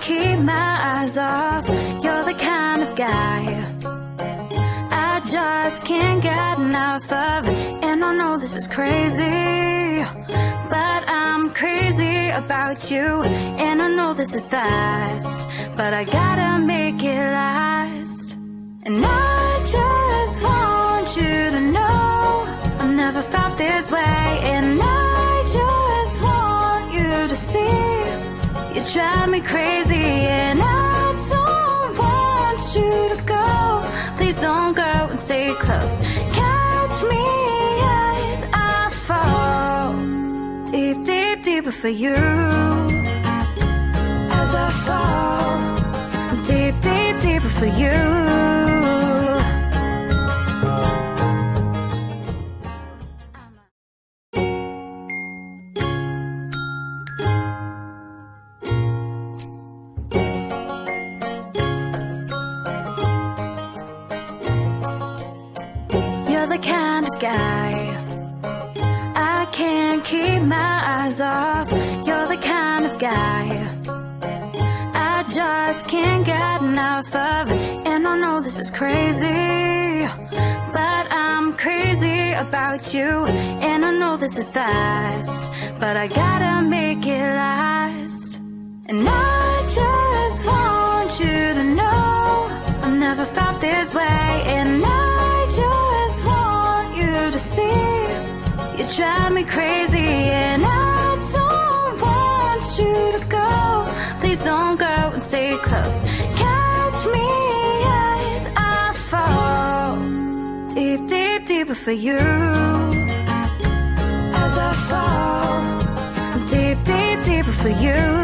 keep my eyes off. You're the kind of guy I just can't get enough of. And I know this is crazy, but I'm crazy about you. And I know this is fast, but I gotta make it last. And I just want you to know I've never felt this way. And I just want you to see you drive me crazy. And I don't want you to go. Please don't go and stay close. Catch me as I fall deep, deep, deeper for you. As I fall deep, deep, deeper for you. You're the kind of guy I can't keep my eyes off. You're the kind of guy I just can't get enough of. And I know this is crazy, but I'm crazy about you. And I know this is fast, but I gotta make it last. And I just want you to know I've never felt this way. And I just want you to see you drive me crazy. And I don't want you to go. Please don't go and stay close. Catch me as I fall deep, deep, deeper for you. As I fall deep, deep, deeper for you.